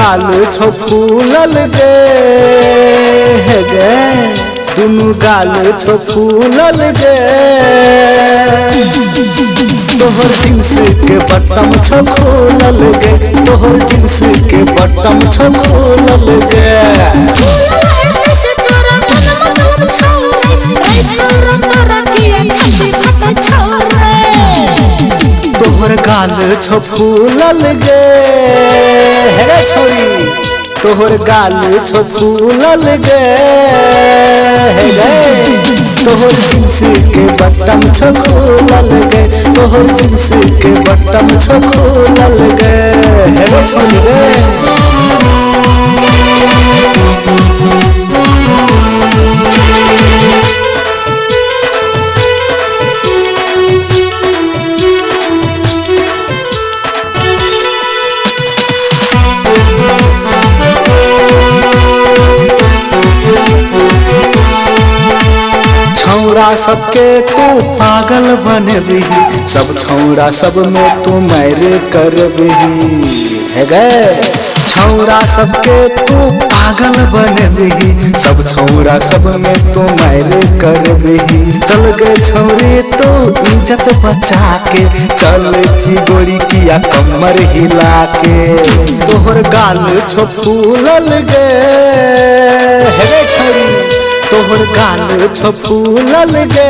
गाल छो फूलल गे दुनु गाल छो फूलल गे तोहर जींस के बटम छो खोलल गे तोहर जींस के बटम छो खोलल गे तोहर गाल छो फूलल गे हे छोरी तोहर गाल छो फूलल गे तोहर जींस के बटम छो खोलल गे तोहर जींस के बटम छो खोलल गे हे छोरी गे छौरा सबके तू पागल बनबी सब छौरा सब में तू मार करबी है गे छौरा सबके तू पागल बनबी सब छौरा सब में तू मार करबी चल गे छौरी तो इज्जत बचा के चल चिगोरी किया कमर हिला के तोहर गाल छो फूलल गे हे छौरी तोहर गाल छो फूलल गे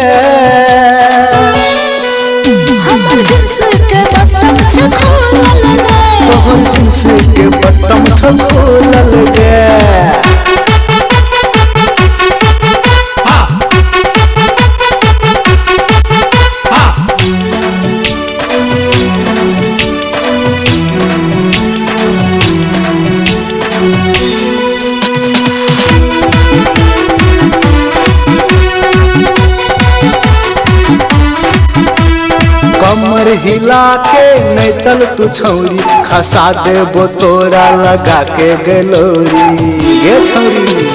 हमर जींस के बटम छो खोलल गे तोहर जींस के बटम छो खोलल गे कमर हिला के नहीं चल तू छौरी खसा देबो तोरा लगा के गलोरी गे छौरी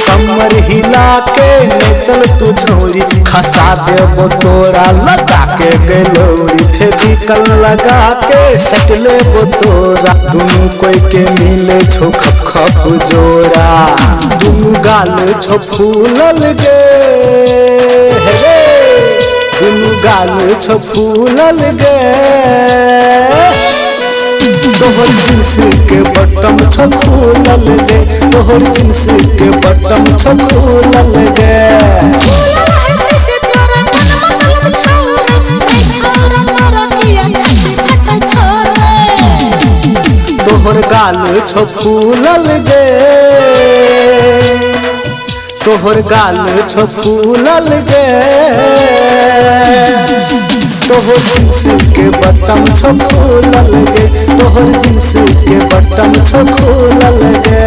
कमर हिला के नहीं चल तू छौरी खसा देबो तोरा लगा के गलोरी फेविकल लगा के सट लेबो तोरा दुनु कोई के मिले छो खप खप जोरा दुनु गाल छो फूलल गे हे दुनु गाल छो फूलल गे तोहर जींस के बटम छो खोलल गे तोहर जींस के बटम छो खोलल गे तोहर गाल छो फूलल गे तोहर गाल छो फूलल गे तोहर जींस के बटम छो खोलल गे तोहर जींस के बटम छो खोलल गे।